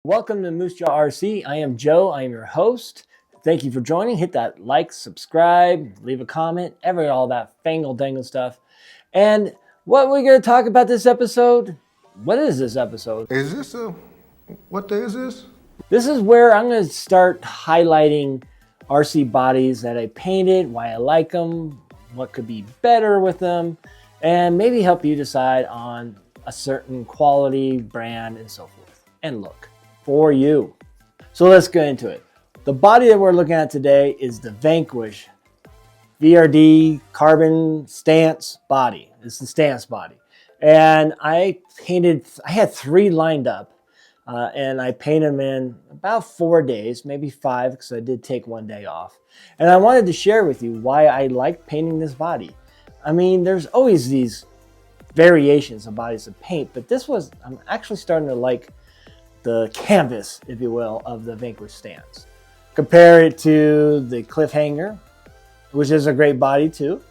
Welcome to Moosejaw RC. I am Joe. I am your host. Thank you for joining. Hit that like, subscribe, leave a comment, all that fangle-dangle stuff. And what we're going to talk about this episode? What is this episode? What day is this? This is where I'm going to start highlighting RC bodies that I painted, why I like them, what could be better with them, and maybe help you decide on a certain quality, brand, and so forth, and look for you. So let's get into it. The body that we're looking at today is the Vanquish VRD carbon stance body. It's the stance body. And I had 3 lined up, and I painted them in about 4 days, maybe 5, because I did take 1 day off. And I wanted to share with you why I like painting this body. I mean, there's always these variations of bodies to paint, but I'm actually starting to like the canvas, if you will, of the Vanquish stance. Compare it to the Cliffhanger, which is a great body too,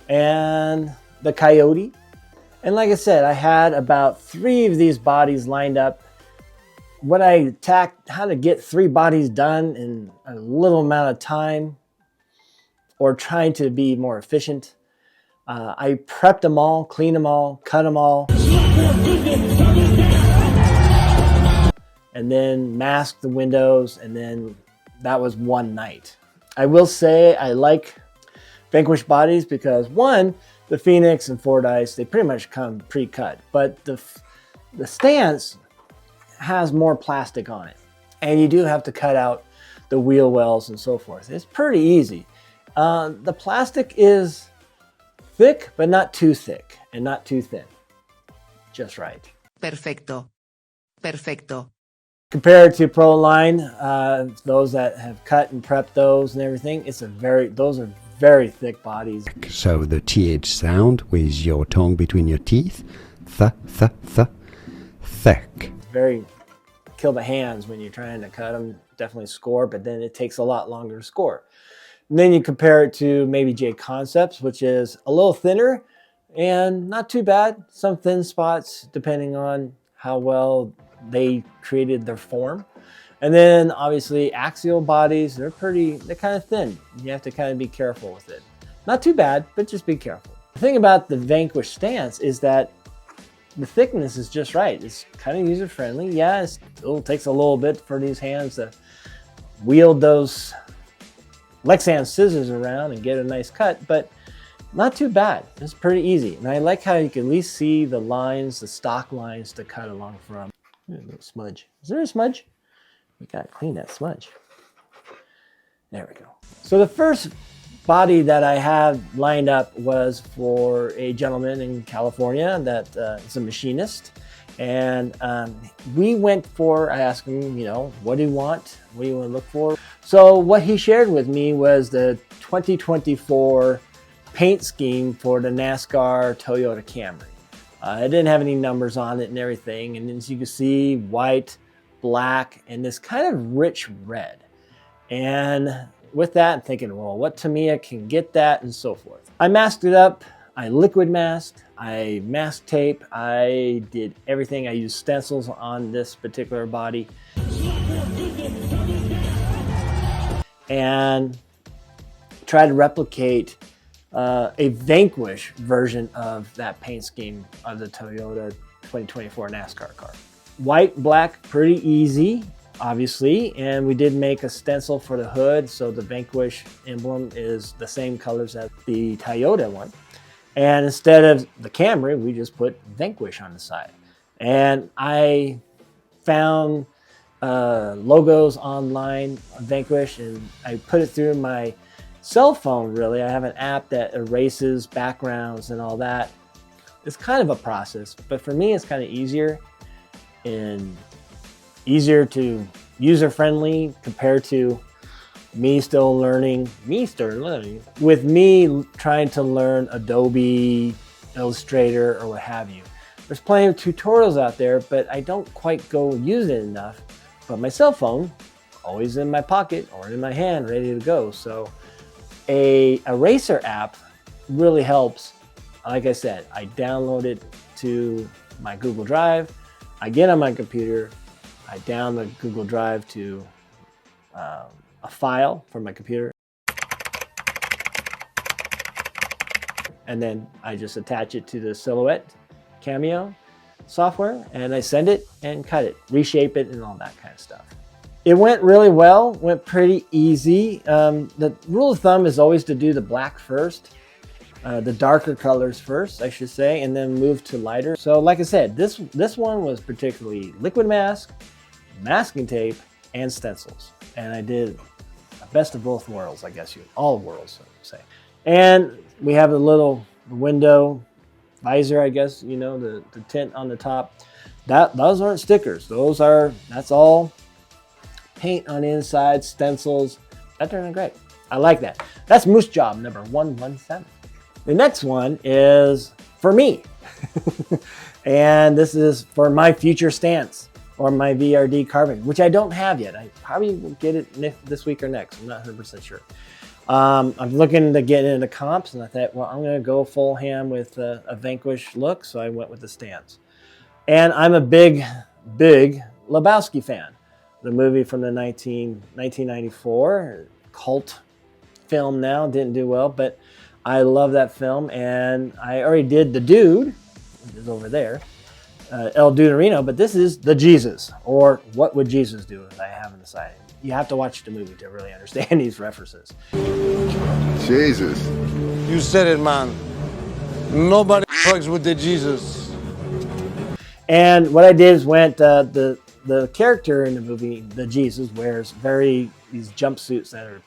and the Coyote. And like I said, I had about 3 of these bodies lined up. How to get 3 bodies done in a little amount of time, or trying to be more efficient. I prepped them all, cleaned them all, cut them all, and then masked the windows, and then that was one night. I will say I like Vanquish bodies because, one, the Phoenix and Fordyce, they pretty much come pre-cut, but the stance has more plastic on it, and you do have to cut out the wheel wells and so forth. It's pretty easy. The plastic is thick, but not too thick and not too thin. Just right. Perfecto. Perfecto. Compared to Proline, those that have cut and prepped those and everything, those are very thick bodies. So the TH sound with your tongue between your teeth, thick. Very kill the hands when you're trying to cut them, definitely score, but then it takes a lot longer to score. And then you compare it to maybe J Concepts, which is a little thinner and not too bad. Some thin spots depending on how well they created their form. And then obviously axial bodies, they're kind of thin. You have to kind of be careful with it. Not too bad, but just be careful. The thing about the Vanquish stance is that the thickness is just right. It's kind of user-friendly. Yeah, it still takes a little bit for these hands to wield those Lexan scissors around and get a nice cut, but not too bad. It's pretty easy. And I like how you can at least see the lines, the stock lines to cut along from. A little smudge. Is there a smudge? We gotta clean that smudge. There we go. So the first body that I have lined up was for a gentleman in California that is a machinist. And I asked him, what do you want? What do you want to look for? So what he shared with me was the 2024 paint scheme for the NASCAR Toyota Camry. It didn't have any numbers on it and everything. And as you can see, white, black, and this kind of rich red. And with that, I'm thinking, well, what Tamiya can get that and so forth. I masked it up. I liquid masked. I mask tape. I did everything. I used stencils on this particular body. And tried to replicate a Vanquish version of that paint scheme of the Toyota 2024 NASCAR car. White, black, pretty easy, obviously, and we did make a stencil for the hood, so the Vanquish emblem is the same colors as the Toyota one. And instead of the Camry, we just put Vanquish on the side. And I found logos online on Vanquish, and I put it through my cell phone, really. I have an app that erases backgrounds and all that. It's kind of a process, but for me, it's kind of easier and easier to user-friendly compared to me still learning. With me trying to learn Adobe, Illustrator, or what have you. There's plenty of tutorials out there, but I don't quite go use it enough. But my cell phone, always in my pocket or in my hand, ready to go. So a eraser app really helps. Like I said, I download it to my Google Drive. I get on my computer, I down the Google Drive to a file from my computer. And then I just attach it to the Silhouette Cameo software, and I send it and cut it, reshape it, and all that kind of stuff. It went really well, went pretty easy. The rule of thumb is always to do the black first, the darker colors first, I should say, and then move to lighter. So like I said, this one was particularly liquid mask, masking tape, and stencils. And I did a best of both worlds, I guess all worlds, so to say. And we have a little window visor, I guess, you know, the tint on the top. Those aren't stickers. That's all paint on the inside, stencils. That turned out great. I like that. That's Moosejaw number 117. The next one is for me. And this is for my future stance or my VRD carbon, which I don't have yet. I probably will get it this week or next. I'm not 100% sure. I'm looking to get into comps, and I thought, well, I'm going to go full ham with a Vanquish look, so I went with the stance. And I'm a big Lebowski fan. The movie from the 1994 cult film now, didn't do well, but I love that film, and I already did the dude, which is over there, El Duderino, but this is the Jesus, or what would Jesus do, as I haven't decided. You have to watch the movie to really understand these references. Jesus. You said it, man. Nobody fucks with the Jesus. And what I did is went, the character in the movie, the Jesus, wears these jumpsuits that are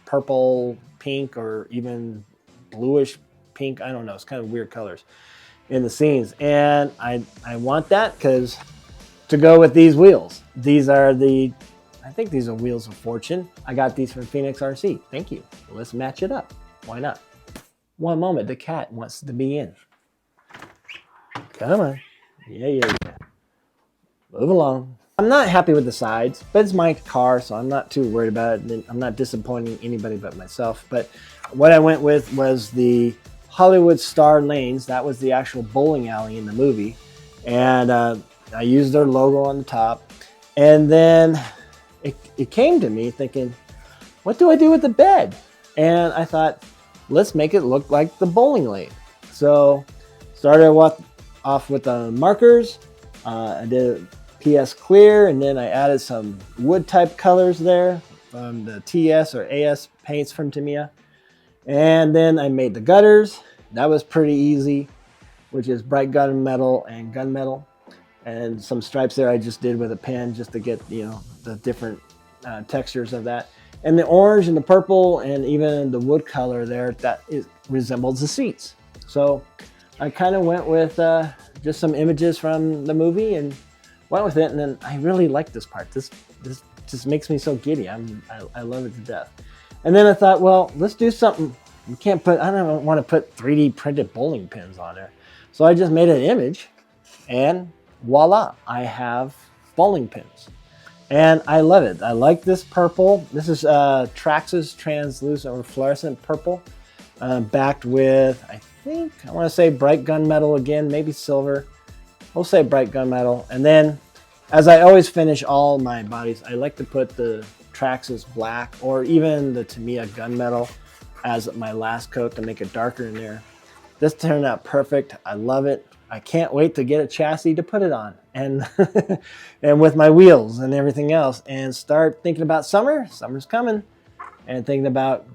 purple, pink, or even bluish pink. I don't know. It's kind of weird colors in the scenes. And I want that because to go with these wheels. I think these are Wheels of Fortune. I got these from Phoenix RC. Thank you. Let's match it up. Why not? One moment, the cat wants to be in. Come on. Yeah. Move along. I'm not happy with the sides, but it's my car, so I'm not too worried about it. I'm not disappointing anybody but myself. But what I went with was the Hollywood Star Lanes. That was the actual bowling alley in the movie. And I used their logo on the top. And then it came to me thinking, what do I do with the bed? And I thought, let's make it look like the bowling lane. So started off with the markers. I did PS clear, and then I added some wood type colors there from the TS or AS paints from Tamiya. And then I made the gutters. That was pretty easy, which is bright gunmetal and gunmetal. And some stripes there I just did with a pen just to get, you know, the different textures of that. And the orange and the purple and even the wood color there, resembles the seats. So I kind of went with just some images from the movie and went with it. And then I really like this part. This just makes me so giddy. I love it to death. And then I thought, well, let's do something. I don't want to put 3D printed bowling pins on there. So I just made an image, and voila, I have bowling pins. And I love it. I like this purple. This is Traxxas translucent or fluorescent purple, backed with, I want to say bright gunmetal again, maybe silver. We'll say bright gunmetal. And then, as I always finish all my bodies, I like to put the Traxxas black or even the Tamiya gunmetal as my last coat to make it darker in there. This turned out perfect. I love it. I can't wait to get a chassis to put it on, and and with my wheels and everything else, and start thinking about summer. Summer's coming, and thinking about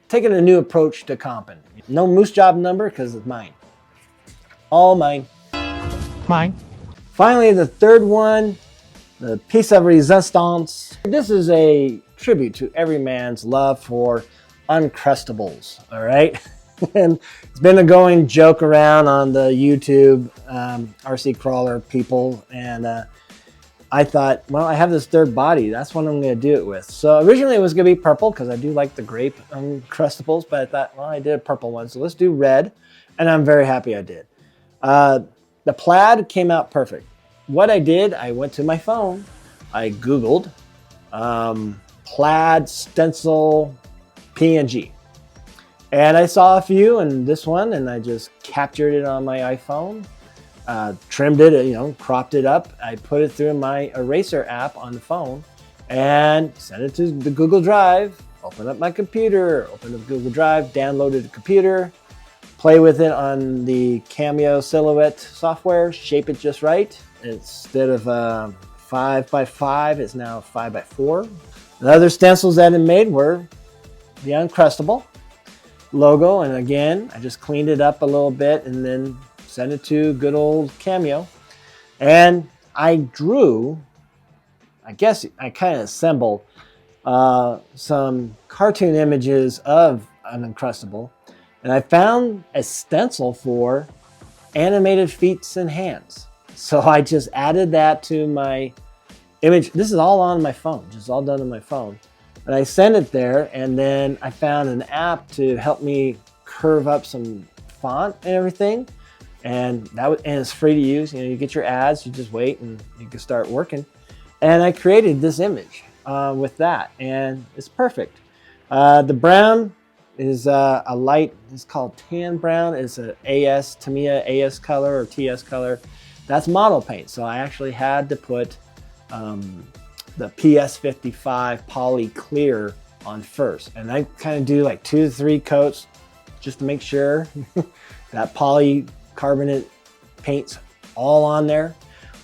taking a new approach to comping. No Moosejaw number because it's mine. All mine. Mine. Finally, the third one, the piece of resistance. This is a tribute to every man's love for Uncrustables. All right. And it's been a going joke around on the YouTube RC crawler people, and I thought, well, I have this third body. That's what I'm going to do it with. So originally it was going to be purple because I do like the grape Uncrustables, but I thought, well, I did a purple one, so let's do red, and I'm very happy I did. The plaid came out perfect. What I did, I went to my phone, I Googled plaid stencil PNG. And I saw a few, and this one, and I just captured it on my iPhone. trimmed it, cropped it up. I put it through my eraser app on the phone and sent it to the Google Drive. Open up my computer, open up Google Drive, downloaded the computer, play with it on the Cameo Silhouette software, shape it just right. Instead of 5x5, it's now 5x4. The other stencils that it made were the Uncrustable logo, and again, I just cleaned it up a little bit and then sent it to good old Cameo. And I drew, I guess I kind of assembled some cartoon images of an Uncrustable, and I found a stencil for animated feet and hands. So I just added that to my image. This is all on my phone, just all done on my phone. And I sent it there, and then I found an app to help me curve up some font and everything. And it's free to use. You get your ads, you just wait and you can start working. And I created this image with that, and it's perfect. The brown is a light, it's called tan brown. It's a Tamiya AS color or TS color. That's model paint. So I actually had to put the PS55 poly clear on first. And I kind of do like 2 to 3 coats just to make sure that polycarbonate paint's all on there,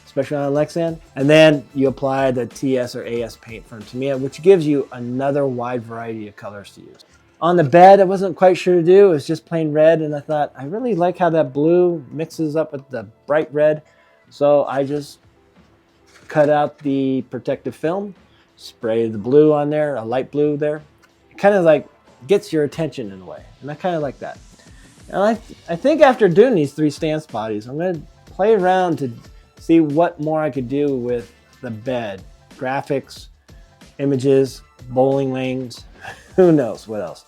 especially on Lexan. And then you apply the TS or AS paint from Tamiya, which gives you another wide variety of colors to use. On the bed, I wasn't quite sure to do. It was just plain red, and I thought, I really like how that blue mixes up with the bright red. So I just cut out the protective film, spray the blue on there, a light blue there. It kind of like gets your attention in a way, and I kind of like that. And I think after doing these 3 stance bodies, I'm going to play around to see what more I could do with the bed. Graphics, images, bowling lanes, who knows what else.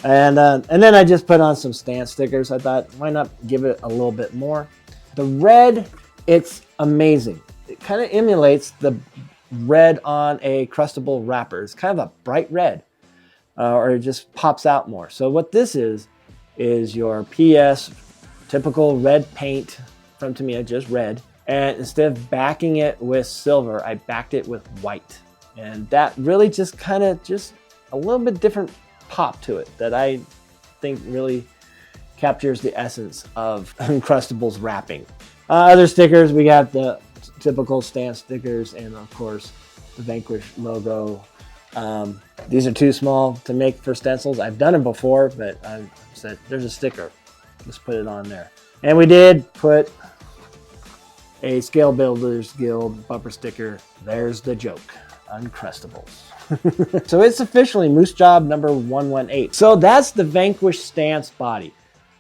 And then I just put on some stance stickers. I thought, why not give it a little bit more? The red, it's amazing. It kind of emulates the red on a Crustable wrapper. It's kind of a bright red, or it just pops out more. So what this is your PS typical red paint from Tamiya, just red. And instead of backing it with silver, I backed it with white. And that really just kind of just a little bit different pop to it that I think really captures the essence of Uncrustables wrapping. Other stickers, we got the typical stance stickers and of course the Vanquish logo. These are too small to make for stencils. I've done them before, but I said there's a sticker, let's put it on there. And we did put a Scale Builders Guild bumper sticker. There's the joke, Uncrustables. So it's officially Moose Job number 118. So that's the Vanquish stance body.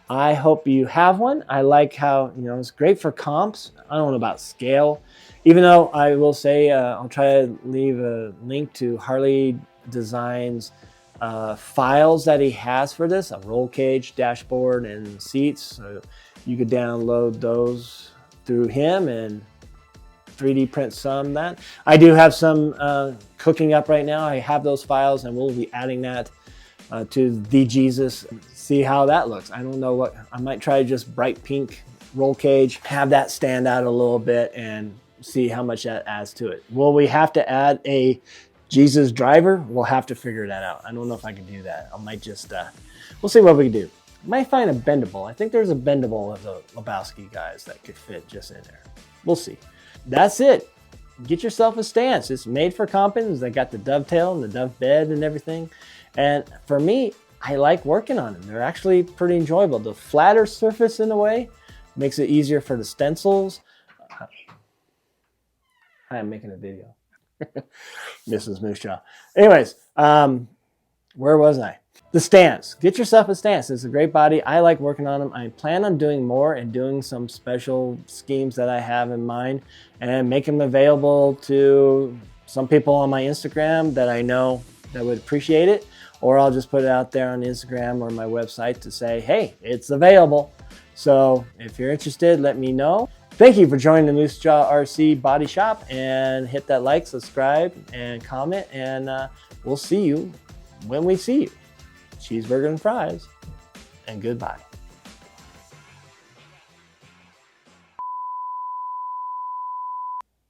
I hope you have one. I like how, it's great for comps. I don't know about scale, even though I will say I'll try to leave a link to Harley Designs files that he has for this, a roll cage, dashboard, and seats. So you could download those through him and 3D print some that. I do have some cooking up right now. I have those files and we'll be adding that to the Jesus. See how that looks. I don't know what, I might try just bright pink roll cage, have that stand out a little bit and see how much that adds to it. Will we have to add a Jesus driver? We'll have to figure that out. I don't know if I can do that. I might just, we'll see what we can do. Might find a bendable. I think there's a bendable of the Lebowski guys that could fit just in there. We'll see. That's it. Get yourself a stance. It's made for compings. They got the dovetail and the dove bed and everything. And for me, I like working on them. They're actually pretty enjoyable. The flatter surface in a way makes it easier for the stencils. I am making a video. Mrs. Moosejaw. Anyways, where was I? The stance. Get yourself a stance. It's a great body. I like working on them. I plan on doing more and doing some special schemes that I have in mind and make them available to some people on my Instagram that I know that would appreciate it. Or I'll just put it out there on Instagram or my website to say, hey, it's available. So if you're interested, let me know. Thank you for joining the Moosejaw RC Body Shop, and hit that like, subscribe, and comment, and we'll see you when we see you. Cheeseburger and fries, and goodbye.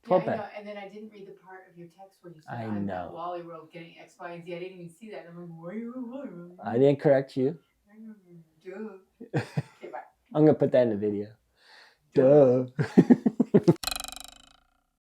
12 I pack. know. And then I didn't read the part of your text where you said, I I'm know. at Wally World getting X, Y, and Z. I didn't even see that. I'm like, why are you at Wally World? I didn't correct you. Duh. Okay, bye. I'm going to put that in the video. Duh.